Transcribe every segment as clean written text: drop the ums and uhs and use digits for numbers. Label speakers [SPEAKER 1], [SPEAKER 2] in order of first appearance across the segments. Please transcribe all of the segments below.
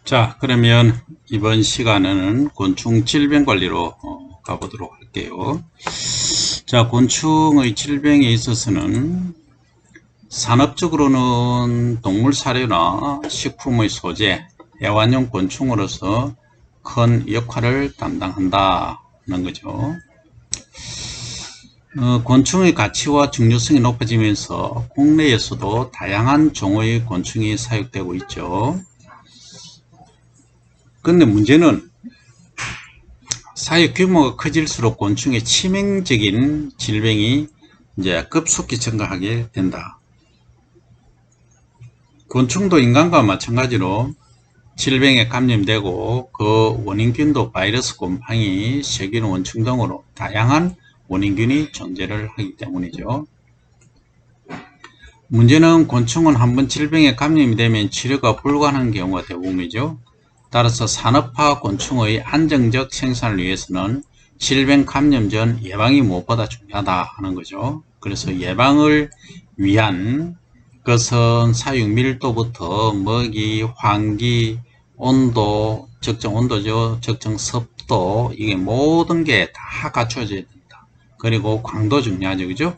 [SPEAKER 1] 자, 그러면 이번 시간에는 곤충 질병 관리로 가보도록 할게요. 자, 곤충의 질병에 있어서는 산업적으로는 동물 사료나 식품의 소재, 애완용 곤충으로서 큰 역할을 담당한다는 거죠. 곤충의 가치와 중요성이 높아지면서 국내에서도 다양한 종의 곤충이 사육되고 있죠. 근데 문제는 사회 규모가 커질수록 곤충의 치명적인 질병이 이제 급속히 증가하게 된다. 곤충도 인간과 마찬가지로 질병에 감염되고 그 원인균도 바이러스, 곰팡이, 세균, 원충 등으로 다양한 원인균이 존재를 하기 때문이죠. 문제는 곤충은 한번 질병에 감염이 되면 치료가 불가능한 경우가 대부분이죠. 따라서 산업화 곤충의 안정적 생산을 위해서는 질병 감염 전 예방이 무엇보다 중요하다 하는 거죠. 그래서 예방을 위한 것은 사육 밀도부터 먹이, 환기, 온도, 적정 온도죠. 적정 습도, 이게 모든 게 다 갖춰져야 된다. 그리고 광도 중요하죠. 그죠?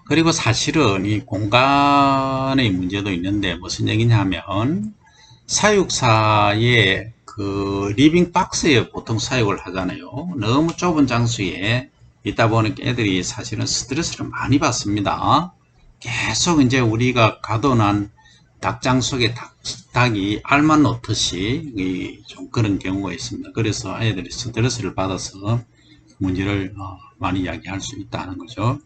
[SPEAKER 1] 그리고 사실은 이 공간의 문제도 있는데 무슨 얘기냐 하면 사육사의 그 리빙 박스에 보통 사육을 하잖아요. 너무 좁은 장소에 있다 보니까 애들이 사실은 스트레스를 많이 받습니다. 계속 이제 우리가 가둬놓은 닭장 속에 닭이 알만 놓듯이 좀 그런 경우가 있습니다. 그래서 아이들이 스트레스를 받아서 문제를 많이 이야기할 수 있다는 거죠.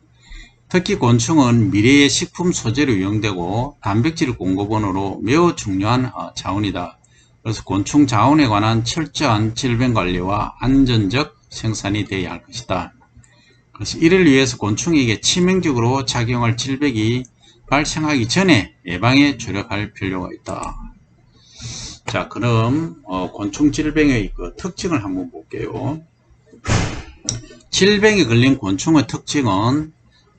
[SPEAKER 1] 특히 곤충은 미래의 식품 소재로 이용되고 단백질 공급원으로 매우 중요한 자원이다. 그래서 곤충 자원에 관한 철저한 질병 관리와 안전적 생산이 되어야 할 것이다. 그래서 이를 위해서 곤충에게 치명적으로 작용할 질병이 발생하기 전에 예방에 주력할 필요가 있다. 자, 그럼 곤충 질병의 그 특징을 한번 볼게요. 질병에 걸린 곤충의 특징은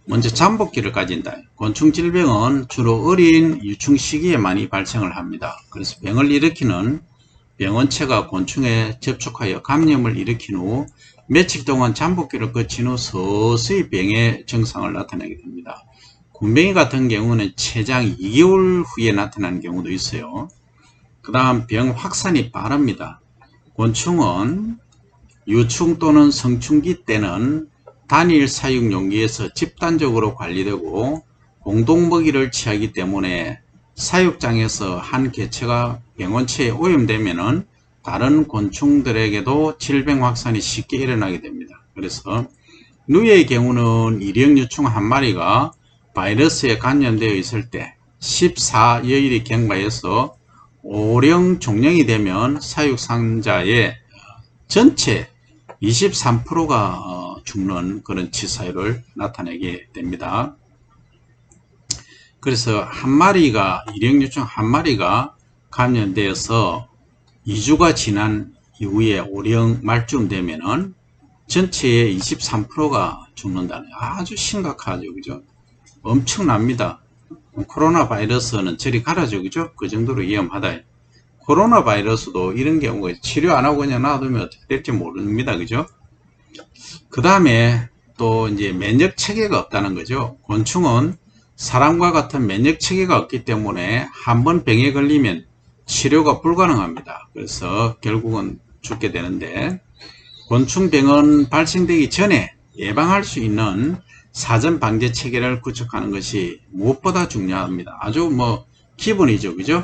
[SPEAKER 1] 먼저 잠복기를 가진다. 곤충 질병은 주로 어린 유충 시기에 많이 발생을 합니다. 그래서 병을 일으키는 병원체가 곤충에 접촉하여 감염을 일으킨 후 며칠 동안 잠복기를 거친 후 서서히 병의 증상을 나타내게 됩니다. 군뱅이 같은 경우는 최장 2개월 후에 나타나는 경우도 있어요. 그 다음 병 확산이 빠릅니다. 곤충은 유충 또는 성충기 때는 단일 사육 용기에서 집단적으로 관리되고 공동먹이를 취하기 때문에 사육장에서 한 개체가 병원체에 오염되면 다른 곤충들에게도 질병 확산이 쉽게 일어나게 됩니다. 그래서 누에의 경우는 일형 유충 한 마리가 바이러스에 감염되어 있을 때 14여일이 경과해서 오령 종령이 되면 사육상자의 전체 23%가 죽는 그런 치사율을 나타내게 됩니다. 그래서 한 마리가 일형유충 한 마리가 감염되어서 2주가 지난 이후에 오령 말쯤 되면은 전체의 23%가 죽는다는 아주 심각하죠. 그죠? 엄청납니다. 코로나 바이러스는 저리 가라죠. 그죠? 그 정도로 위험하다. 코로나 바이러스도 이런 경우에 치료 안 하고 그냥 놔두면 어떻게 될지 모릅니다. 그죠? 그 다음에 또 이제 면역 체계가 없다는 거죠. 곤충은 사람과 같은 면역 체계가 없기 때문에 한번 병에 걸리면 치료가 불가능합니다. 그래서 결국은 죽게 되는데 곤충병은 발생되기 전에 예방할 수 있는 사전 방제 체계를 구축하는 것이 무엇보다 중요합니다. 아주 뭐 기본이죠. 그죠?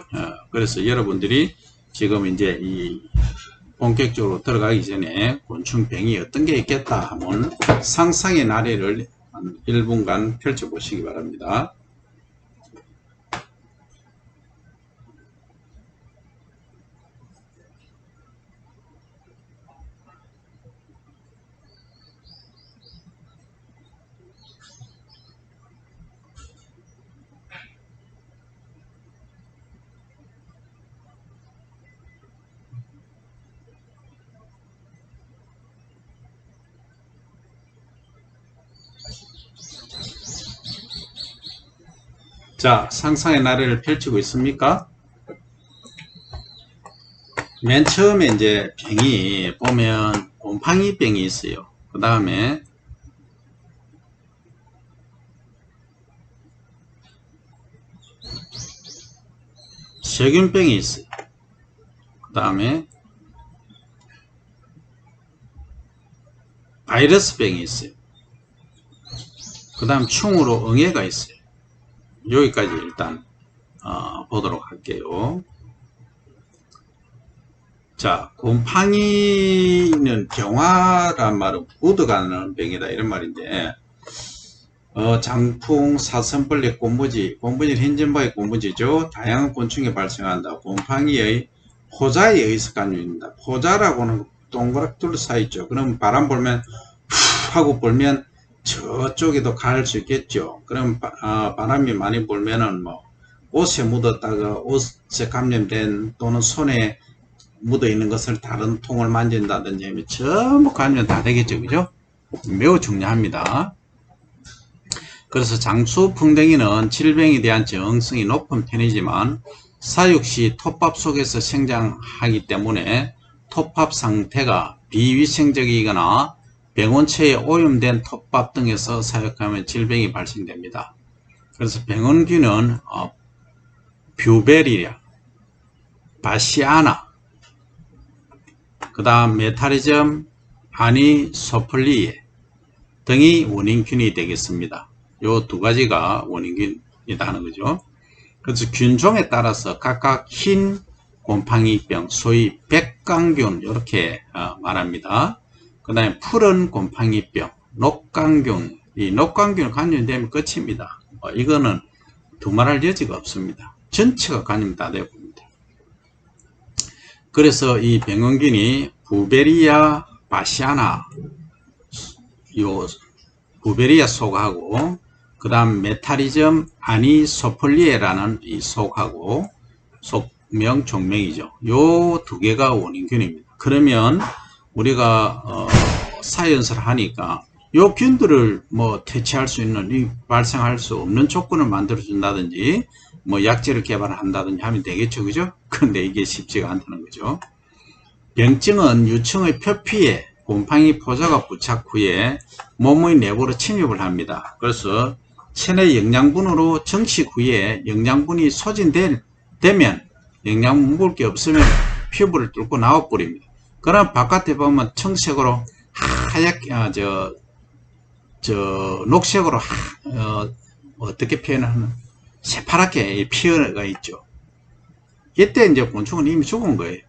[SPEAKER 1] 그래서 여러분들이 지금 이제 이 본격적으로 들어가기 전에 곤충병이 어떤 게 있겠다 하면 상상의 나래를 한 1분간 펼쳐보시기 바랍니다. 자, 상상의 나래를 펼치고 있습니까? 맨 처음에 이제 병이 보면 곰팡이 병이 있어요. 그 다음에 세균병이 있어요. 그 다음에 바이러스병이 있어요. 그 다음 충으로 응애가 있어요. 여기까지 일단 보도록 할게요. 자, 곰팡이는 경화란 말은 묻어가는 병이다 이런 말인데, 장풍, 사슴벌레, 곰부지, 곰부지는 흰점박이 곰부지죠. 다양한 곤충이 발생한다. 곰팡이의 포자에 의해서 감염입니다. 포자라고는 동그랗게 둘러싸있죠. 그럼 바람 불면 후 하고 불면 저쪽에도 갈 수 있겠죠. 그럼 바람이 많이 불면은 뭐 옷에 묻었다가 옷에 감염된 또는 손에 묻어 있는 것을 다른 통을 만진다든지 하면 전부 감염 다 되겠죠. 그죠? 매우 중요합니다. 그래서 장수풍뎅이는 질병에 대한 저항성이 높은 편이지만 사육 시 톱밥 속에서 생장하기 때문에 톱밥 상태가 비위생적이거나 병원체에 오염된 톱밥 등에서 사육하면 질병이 발생됩니다. 그래서 병원균은 뷰베리아, 바시아나, 그 다음 메타리즘, 아니소플리에 등이 원인균이 되겠습니다. 요 두 가지가 원인균이다 하는 거죠. 그래서 균종에 따라서 각각 흰 곰팡이병, 소위 백광균 이렇게 말합니다. 그 다음에 푸른 곰팡이병, 녹광균, 이 녹광균 감염되면 끝입니다. 이거는 두말할 여지가 없습니다. 전체가 감염 다 되고 있습니다. 그래서 이 병원균이 부베리아 바시아나, 요 부베리아 속하고 그 다음 메타리즘 아니소플리에라는 이 속하고 속명 종명이죠. 요 두 개가 원인균입니다. 그러면 우리가 사이언스를 하니까 요 균들을 뭐 퇴치할 수 있는, 발생할 수 없는 조건을 만들어 준다든지 뭐 약제를 개발한다든지 하면 되겠죠. 그죠? 근데 이게 쉽지가 않다는 거죠. 병증은 유충의 표피에 곰팡이 포자가 부착 후에 몸의 내부로 침입을 합니다. 그래서 체내 영양분으로 정식 후에 영양분이 소진되면 영양분 먹을 게 없으면 피부를 뚫고 나와버립니다. 그럼 바깥에 보면 청색으로 하얗게 녹색으로 어떻게 표현하는 새파랗게 피어가 있죠. 이때 이제 곤충은 이미 죽은 거예요.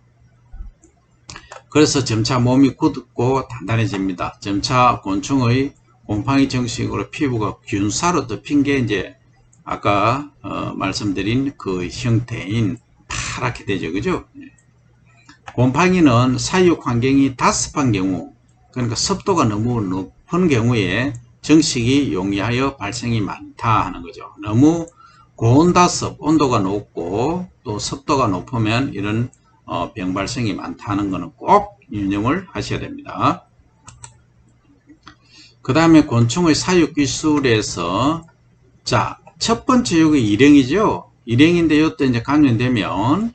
[SPEAKER 1] 그래서 점차 몸이 굳고 단단해집니다. 점차 곤충의 곰팡이 정식으로 피부가 균사로 덮인 게 이제 아까 말씀드린 그 형태인 파랗게 되죠. 그죠? 곰팡이는 사육 환경이 다습한 경우, 그러니까 습도가 너무 높은 경우에 정식이 용이하여 발생이 많다 하는 거죠. 너무 고온다습, 온도가 높고 또 습도가 높으면 이런 병 발생이 많다는 것은 꼭 유념을 하셔야 됩니다. 그 다음에 곤충의 사육 기술에서, 자, 첫 번째 여기 일행이죠. 일행인데 이때 이제 감염되면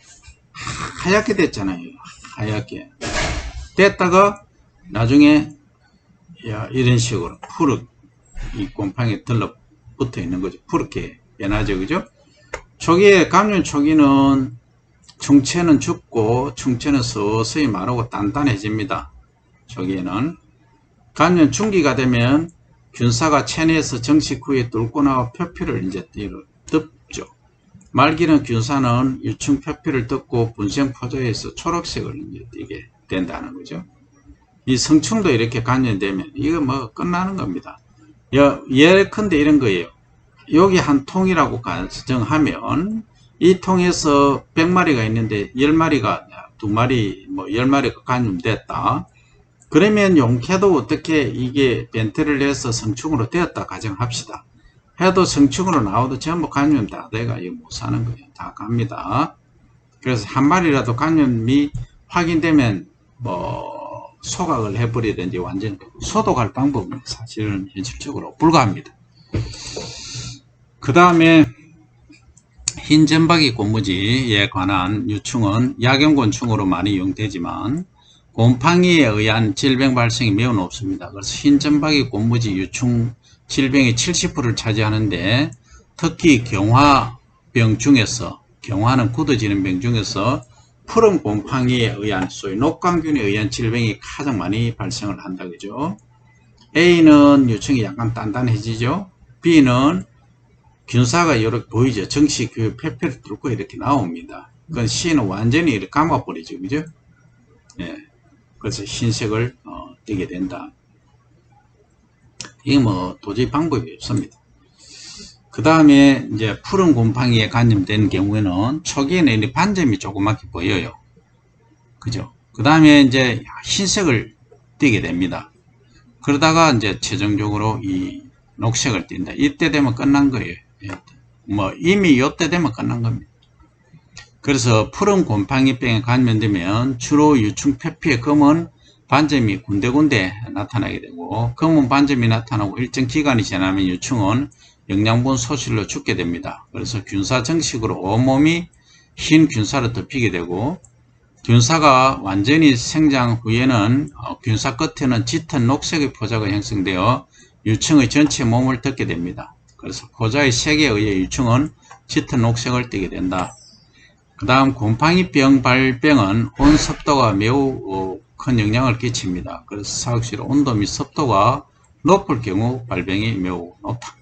[SPEAKER 1] 하얗게 됐잖아요. 하얗게 됐다가 나중에 이런 식으로 푸르, 이 곰팡이에 들러붙어 있는 거죠. 푸르게 변하죠. 그죠? 초기에, 감염 초기는 충체는 죽고 충체는 서서히 마르고 단단해집니다. 초기에는. 감염 중기가 되면 균사가 체내에서 정식 후에 뚫고 나와 표피를 이제 덮죠. 말기는 균사는 유충 표피를 덮고 분생 포자에서 초록색을 이제 띠게 된다는 거죠. 이 성충도 이렇게 감염되면 이거 뭐 끝나는 겁니다. 예컨대 이런 거예요. 여기 한 통이라고 가정하면 이 통에서 100마리가 있는데 10마리가, 2마리, 뭐 10마리가 감염됐다. 그러면 용케도 어떻게 이게 변태를 해서 성충으로 되었다 가정합시다. 해도 성충으로 나와도 전부 감염 다 돼가 이거 못 사는 거예요. 다 갑니다. 그래서 한 마리라도 감염이 확인되면 뭐 소각을 해버리든지 완전 소독할 방법은 사실은 현실적으로 불가합니다. 그 다음에 흰 점박이 꽃무지에 관한 유충은 약용곤충으로 많이 이용되지만 곰팡이에 의한 질병 발생이 매우 높습니다. 그래서 흰 점박이 꽃무지 유충 질병의 70%를 차지하는데 특히 경화병 중에서, 경화는 굳어지는 병 중에서 푸른 곰팡이에 의한 소위 녹광균에 의한 질병이 가장 많이 발생을 한다 그죠. A는 유충이 약간 단단해지죠. B는 균사가 이렇게 보이죠. 정식 그 페페를 뚫고 이렇게 나옵니다. 그건 C는 완전히 이렇게 감아버리죠. 그죠? 예. 그래서 흰색을 띠게 된다. 이게 뭐 도저히 방법이 없습니다. 그 다음에 이제 푸른 곰팡이에 감염된 경우에는 초기에는 반점이 조그맣게 보여요. 그죠? 그 다음에 이제 흰색을 띠게 됩니다. 그러다가 이제 최종적으로 이 녹색을 띈다. 이때 되면 끝난 거예요. 뭐 이미 이때 되면 끝난 겁니다. 그래서 푸른 곰팡이병에 감염되면 주로 유충 표피의 검은 반점이 군데군데 나타나게 되고 검은 반점이 나타나고 일정 기간이 지나면 유충은 영양분 소실로 죽게 됩니다. 그래서 균사 정식으로 온몸이 흰 균사로 덮이게 되고 균사가 완전히 생장 후에는 균사 끝에는 짙은 녹색의 포자가 형성되어 유충의 전체 몸을 덮게 됩니다. 그래서 포자의 색에 의해 유충은 짙은 녹색을 띠게 된다. 그 다음 곰팡이병 발병은 온습도가 매우 큰 영향을 끼칩니다. 그래서 사육실의 온도 및 습도가 높을 경우 발병이 매우 높다.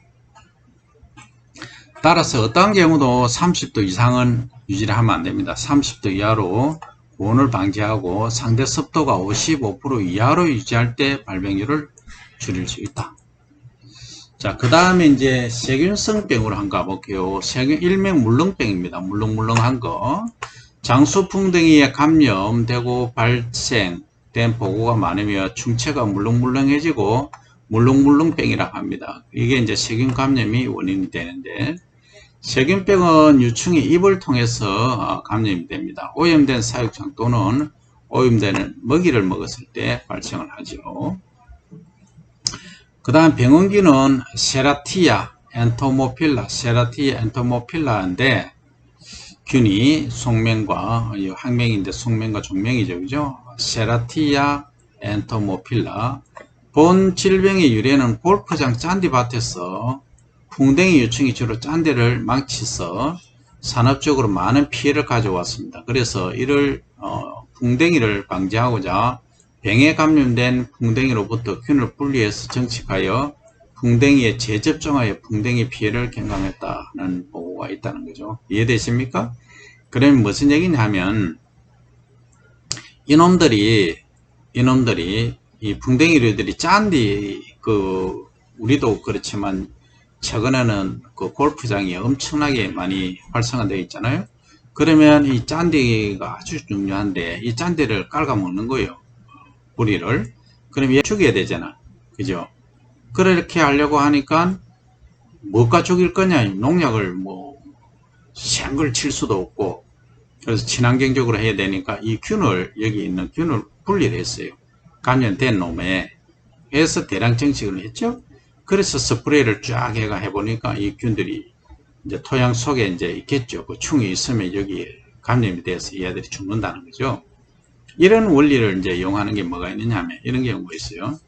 [SPEAKER 1] 따라서 어떤 경우도 30도 이상은 유지를 하면 안됩니다. 30도 이하로 고온을 방지하고 상대 습도가 55% 이하로 유지할 때 발병률을 줄일 수 있다. 자, 그 다음에 이제 세균성병으로 한번 가볼게요. 일명 물렁병입니다. 물렁물렁한 거. 장수풍뎅이에 감염되고 발생된 보고가 많으며 충체가 물렁물렁해지고 물렁물렁병이라고 합니다. 이게 이제 세균 감염이 원인이 되는데, 세균병은 유충이 입을 통해서 감염이 됩니다. 오염된 사육장 또는 오염되는 먹이를 먹었을 때 발생을 하죠. 그 다음 병원균은 세라티아 엔토모필라인데 균이 속명과 학명인데 속명과 종명이죠. 그죠? 세라티아 엔토모필라. 본 질병의 유래는 골프장 짠디밭에서 풍뎅이 유충이 주로 짠디를 망치서 산업적으로 많은 피해를 가져왔습니다. 그래서 이를 풍뎅이를 방지하고자 병에 감염된 풍뎅이로부터 균을 분리해서 정식하여 풍뎅이에 재접종하여 풍뎅이 피해를 경감했다는 보고가 있다는 거죠. 이해되십니까? 그러면 무슨 얘기냐 하면 이놈들이 이 풍뎅이들이 짠디 우리도 그렇지만 최근에는 그 골프장이 엄청나게 많이 활성화되어 있잖아요. 그러면 이 짠디가 아주 중요한데 이 짠디를 깔아먹는 거예요. 뿌리를. 그럼 얘 죽여야 되잖아. 그죠? 그렇게 하려고 하니까 뭐가 죽일 거냐? 농약을 생걸 칠 수도 없고, 그래서 친환경적으로 해야 되니까 이 균을, 여기 있는 균을 분리를 했어요. 감염된 놈에 해서 대량 정식을 했죠. 그래서 스프레이를 쫙 해보니까 이 균들이 이제 토양 속에 이제 있겠죠. 그 충이 있으면 여기에 감염이 돼서 얘들이 죽는다는 거죠. 이런 원리를 이제 이용하는 게 뭐가 있느냐 하면 이런 경우가 있어요.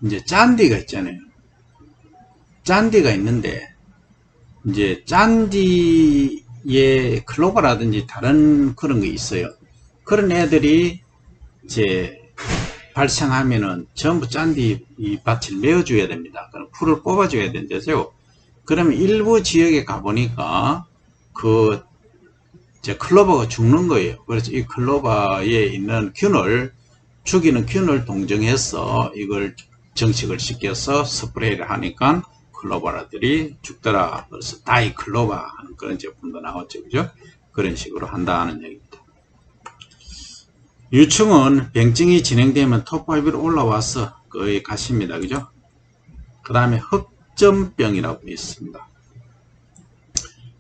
[SPEAKER 1] 이제 짠디가 있잖아요. 짠디가 있는데 이제 짠디에 클로바라든지 다른 그런 게 있어요. 그런 애들이 이제 발생하면은 전부 짠디 이 밭을 메어줘야 됩니다. 그럼 풀을 뽑아줘야 된다죠. 그러면 일부 지역에 가보니까 이제 클로버가 죽는 거예요. 그래서 이 클로버에 있는 죽이는 균을 동정해서 이걸 정식을 시켜서 스프레이를 하니까 클로버라들이 죽더라. 그래서 다이클로버 하는 그런 제품도 나왔죠. 그죠? 그런 식으로 한다는 얘기입니다. 유충은 병증이 진행되면 톱5로 올라와서 거의 가십니다. 그죠? 그 다음에 흑점병이라고 있습니다.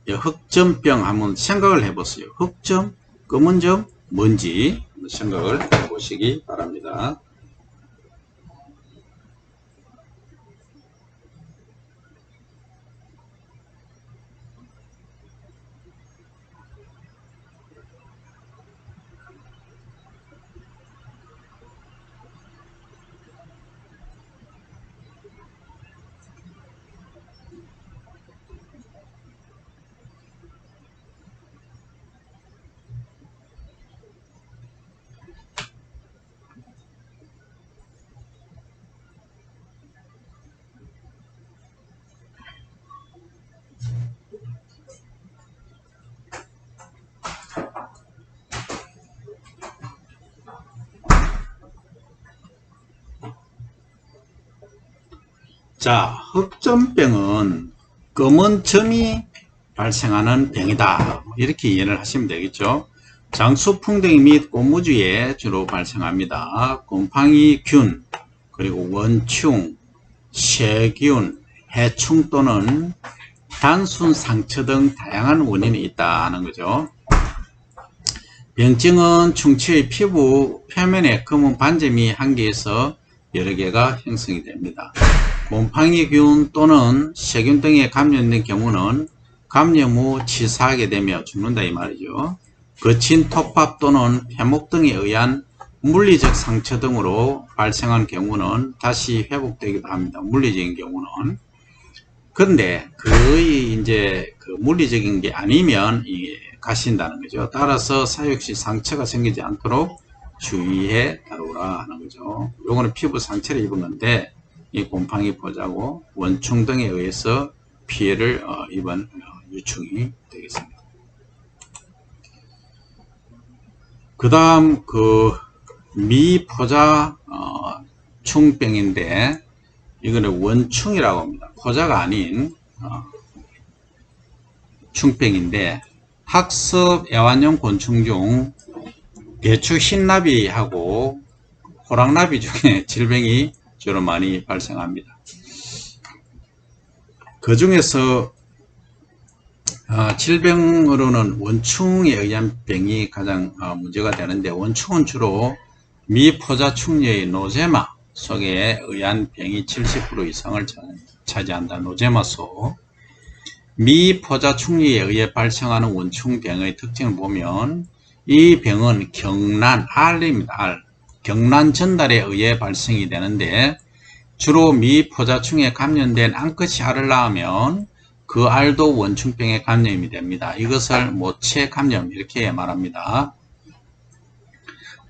[SPEAKER 1] 흑점병 한번 생각을 해보세요. 흑점, 검은 점, 뭔지 생각을 해보시기 바랍니다. 자, 흑점병은 검은 점이 발생하는 병이다. 이렇게 이해를 하시면 되겠죠. 장수풍뎅이 및 꽃무지에 주로 발생합니다. 곰팡이균, 그리고 원충, 세균, 해충 또는 단순 상처 등 다양한 원인이 있다는 거죠. 병증은 충치의 피부 표면에 검은 반점이 한 개에서 여러 개가 형성이 됩니다. 곰팡이균 또는 세균 등에 감염된 경우는 감염 후 치사하게 되며 죽는다 이 말이죠. 거친 톱밥 또는 회목 등에 의한 물리적 상처 등으로 발생한 경우는 다시 회복되기도 합니다. 물리적인 경우는. 그런데 거의 이제 그 물리적인 게 아니면 가신다는 거죠. 따라서 사육 시 상처가 생기지 않도록 주의해 다루라 하는 거죠. 요거는 피부 상처를 입은 건데 이 곰팡이 포자고 원충 등에 의해서 피해를 입은 유충이 되겠습니다. 그 다음 그 미포자 충병인데 이거는 원충이라고 합니다. 포자가 아닌 충병인데 학습 애완용 곤충 중 배추 흰나비하고 호랑나비 중에 질병이 주로 많이 발생합니다. 그 중에서 질병으로는 원충에 의한 병이 가장 문제가 되는데 원충은 주로 미포자충류의 노제마 속에 의한 병이 70% 이상을 차지한다. 노제마소. 미포자충류에 의해 발생하는 원충병의 특징을 보면 이 병은 경란, R입니다. R. 경란 전달에 의해 발생이 되는데 주로 미포자충에 감염된 암컷이 알을 낳으면 그 알도 원충병에 감염이 됩니다. 이것을 모체 감염 이렇게 말합니다.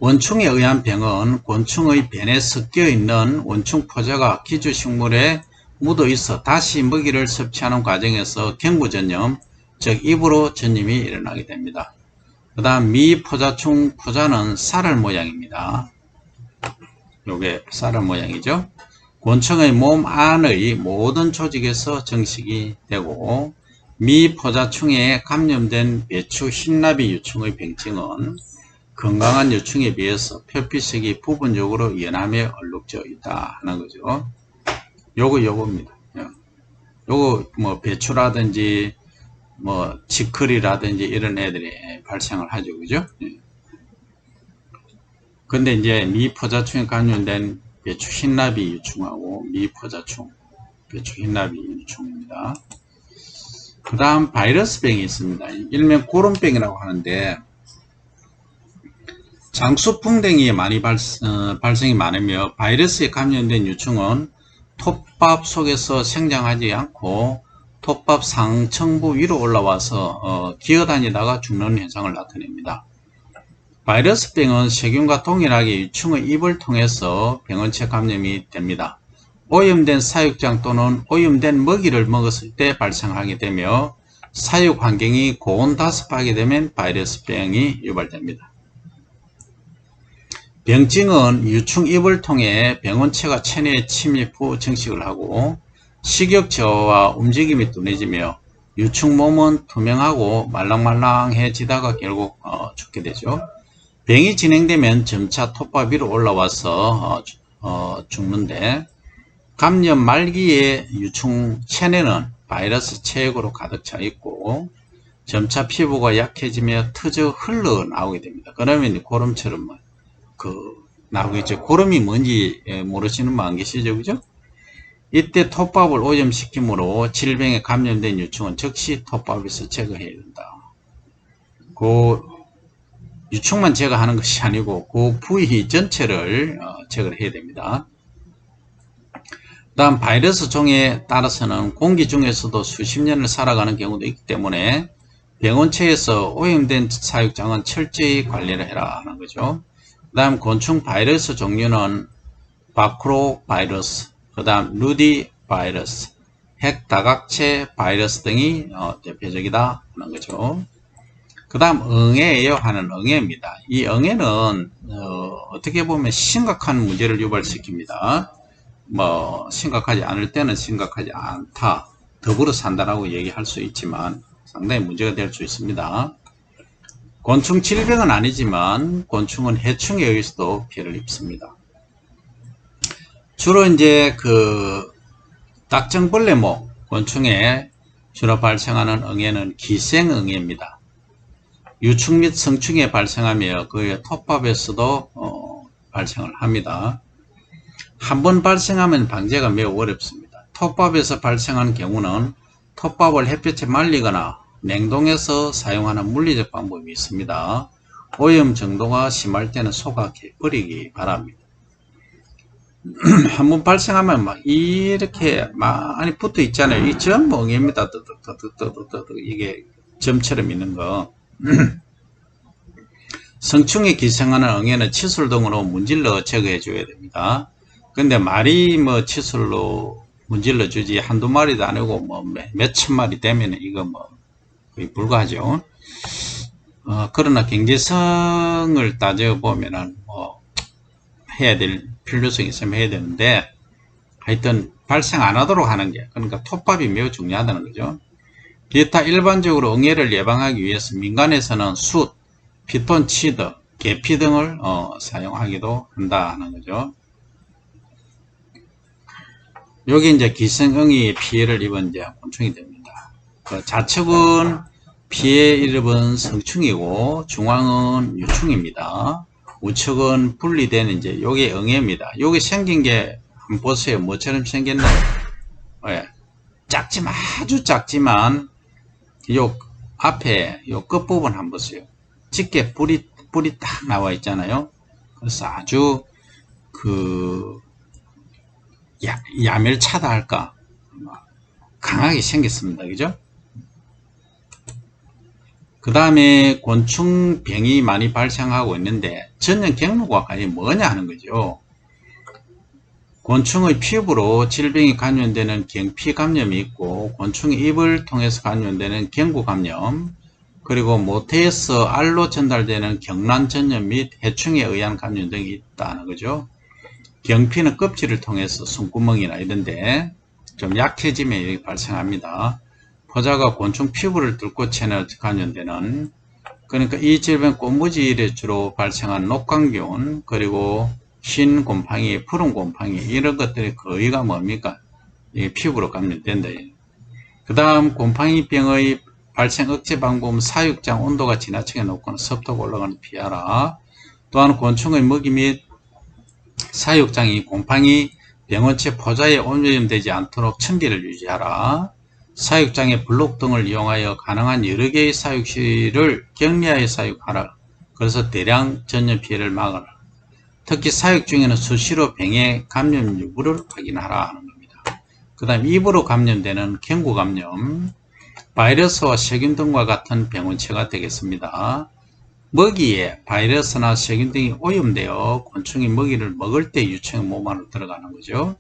[SPEAKER 1] 원충에 의한 병은 곤충의 변에 섞여 있는 원충 포자가 기주식물에 묻어 있어 다시 먹이를 섭취하는 과정에서 경부전염, 즉 입으로 전염이 일어나게 됩니다. 그 다음 미포자충 포자는 쌀알 모양입니다. 요게 쌀알 모양이죠. 곤충의 몸 안의 모든 조직에서 증식이 되고 미포자충에 감염된 배추 흰나비 유충의 병증은 건강한 유충에 비해서 표피색이 부분적으로 연함에 얼룩져 있다 하는 거죠. 요겁니다. 요거 뭐 배추라든지 뭐 지클이라든지 이런 애들이 발생을 하죠. 그죠? 근데 이제 미포자충에 감염된 배추 흰나비 유충하고 미포자충, 배추 흰나비 유충입니다. 그 다음 바이러스병이 있습니다. 일명 고름병이라고 하는데 장수풍뎅이에 많이 발생이 많으며 바이러스에 감염된 유충은 톱밥 속에서 생장하지 않고 톱밥 상층부 위로 올라와서 기어다니다가 죽는 현상을 나타냅니다. 바이러스병은 세균과 동일하게 유충의 입을 통해서 병원체 감염이 됩니다. 오염된 사육장 또는 오염된 먹이를 먹었을 때 발생하게 되며 사육 환경이 고온다습하게 되면 바이러스병이 유발됩니다. 병증은 유충 입을 통해 병원체가 체내에 침입 후 증식을 하고 식욕 저하와 움직임이 둔해지며 유충 몸은 투명하고 말랑말랑해지다가 결국 죽게 되죠. 병이 진행되면 점차 톱밥 위로 올라와서 죽는데 감염 말기에 유충 체내는 바이러스 체액으로 가득 차 있고 점차 피부가 약해지며 트저 흘러나오게 됩니다. 그러면 고름처럼 나오겠죠. 고름이 뭔지 모르시는 분 안 계시죠? 그죠? 이때 톱밥을 오염시키므로 질병에 감염된 유충은 즉시 톱밥에서 제거해야 된다. 그 유충만 제거하는 것이 아니고 그 부위 전체를 제거를 해야 됩니다. 다음 바이러스 종에 따라서는 공기 중에서도 수십 년을 살아가는 경우도 있기 때문에 병원체에서 오염된 사육장은 철저히 관리를 해라 하는 거죠. 그 다음 곤충 바이러스 종류는 바크로 바이러스, 그 다음 루디 바이러스, 핵다각체 바이러스 등이 대표적이다 하는 거죠. 그 다음 응애예요 하는 응애입니다. 이 응애는 어떻게 보면 심각한 문제를 유발시킵니다. 뭐 심각하지 않을 때는 심각하지 않다, 더불어 산다라고 얘기할 수 있지만 상당히 문제가 될 수 있습니다. 곤충 질병은 아니지만 곤충은 해충에 의해서도 피해를 입습니다. 주로 이제 그 딱정벌레목 곤충에 주로 발생하는 응애는 기생응애입니다. 유충 및 성충에 발생하며 그의 톱밥에서도 발생을 합니다. 한번 발생하면 방제가 매우 어렵습니다. 톱밥에서 발생하는 경우는 톱밥을 햇볕에 말리거나 냉동해서 사용하는 물리적 방법이 있습니다. 오염 정도가 심할 때는 속하게 버리기 바랍니다. 한번 발생하면 막 이렇게 많이 붙어 있잖아요. 이 전부 응애입니다. 이게 점처럼 있는 거. 성충에 기생하는 응애는 칫솔 등으로 문질러 제거해 줘야 됩니다. 근데 말이 뭐 칫솔로 문질러 주지 한두 마리도 아니고 뭐 몇천 마리 되면 이거 뭐 거의 불가하죠. 그러나 경제성을 따져보면은 뭐 해야 될 필요성이 있으면 해야 되는데, 하여튼 발생 안 하도록 하는 게, 그러니까 톱밥이 매우 중요하다는 거죠. 기타 일반적으로 응애를 예방하기 위해서 민간에서는 숯, 피톤 치드, 계피 등을 사용하기도 한다는 거죠. 여기 이제 기생응이 피해를 입은 이제 곤충이 됩니다. 그 좌측은 피해 입은 성충이고 중앙은 유충입니다. 우측은 분리된 이제 요게 응애입니다. 요게 생긴 게 한번 보세요. 뭐처럼 생겼나요? 예. 작지만 아주 작지만 요 앞에 요 끝부분 한번 보세요. 짙게 불이 딱 나와 있잖아요. 그래서 아주 그 야멸차다 할까 강하게 생겼습니다. 그죠? 그 다음에 곤충병이 많이 발생하고 있는데 전염 경로가 과연 뭐냐 하는 거죠. 곤충의 피부로 질병이 감염되는 경피 감염이 있고, 곤충의 입을 통해서 감염되는 경구 감염, 그리고 모태에서 알로 전달되는 경란 전염 및 해충에 의한 감염 등이 있다는 거죠. 경피는 껍질을 통해서 손구멍이나 이런데 좀 약해지면 여기 발생합니다. 포자가 곤충 피부를 뚫고 체내 감염되는, 그러니까 이 질병 꽃무지일에 주로 발생한 녹광균, 그리고 흰 곰팡이, 푸른 곰팡이 이런 것들이 거의가 뭡니까? 이 피부로 감염된다. 그 다음 곰팡이병의 발생 억제 방법은 사육장 온도가 지나치게 높거나 습도가 올라가는 피하라. 또한 곤충의 먹이 및 사육장이 곰팡이 병원체 포자에 오염되지 않도록 청기를 유지하라. 사육장의 블록 등을 이용하여 가능한 여러 개의 사육실을 격리하여 사육하라. 그래서 대량 전염 피해를 막아라. 특히 사육 중에는 수시로 병의 감염 여부를 확인하라 하는 겁니다. 그 다음 입으로 감염되는 경구 감염, 바이러스와 세균 등과 같은 병원체가 되겠습니다. 먹이에 바이러스나 세균 등이 오염되어 곤충이 먹이를 먹을 때 유충의 몸 안으로 들어가는 거죠.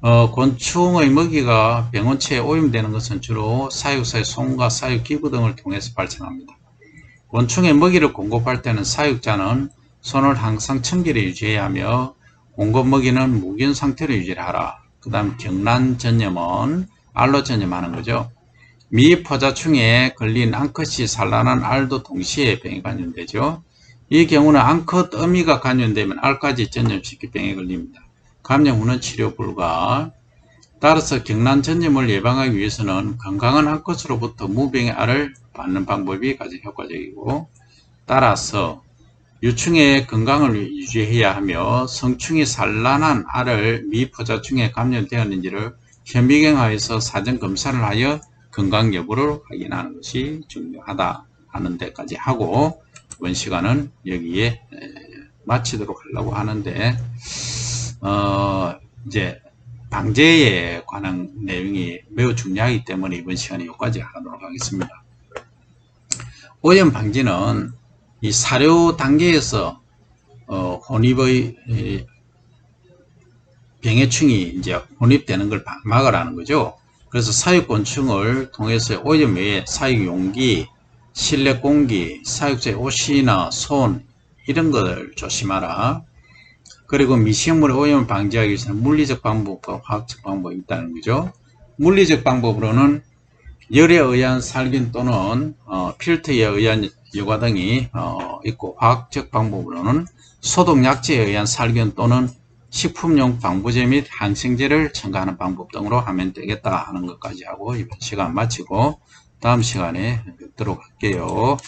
[SPEAKER 1] 곤충의 먹이가 병원체에 오염되는 것은 주로 사육사의 손과 사육기구 등을 통해서 발생합니다. 곤충의 먹이를 공급할 때는 사육자는 손을 항상 청결히 유지해야 하며 공급 먹이는 무균 상태로 유지를 하라. 그 다음 경란 전염은 알로 전염하는 거죠. 미 포자충에 걸린 앙컷이 산란한 알도 동시에 병에 감염되죠. 이 경우는 앙컷 어미가 감염되면 알까지 전염시켜 병에 걸립니다. 감염 후는 치료 불가. 따라서 경란 전염을 예방하기 위해서는 건강한 앙컷으로부터 무병의 알을 받는 방법이 가장 효과적이고, 따라서 유충의 건강을 유지해야 하며 성충이 산란한 알을 미 포자충에 감염되었는지를 현미경하여서 사전 검사를 하여 건강 여부를 확인하는 것이 중요하다 하는 데까지 하고, 이번 시간은 여기에 마치도록 하려고 하는데, 이제 방제에 관한 내용이 매우 중요하기 때문에 이번 시간에 여기까지 하도록 하겠습니다. 오염 방지는 이 사료 단계에서 혼입의 병해충이 이제 혼입되는 걸 막으라는 거죠. 그래서 사육곤충을 통해서 오염 외에 사육용기, 실내 공기, 사육자의 옷이나 손 이런 것을 조심하라. 그리고 미생물의 오염을 방지하기 위해서는 물리적 방법과 화학적 방법이 있다는 거죠. 물리적 방법으로는 열에 의한 살균 또는 필터에 의한 여과 등이 있고, 화학적 방법으로는 소독약제에 의한 살균 또는 식품용 방부제 및 항생제를 첨가하는 방법 등으로 하면 되겠다 하는 것까지 하고 이번 시간 마치고 다음 시간에 뵙도록 할게요.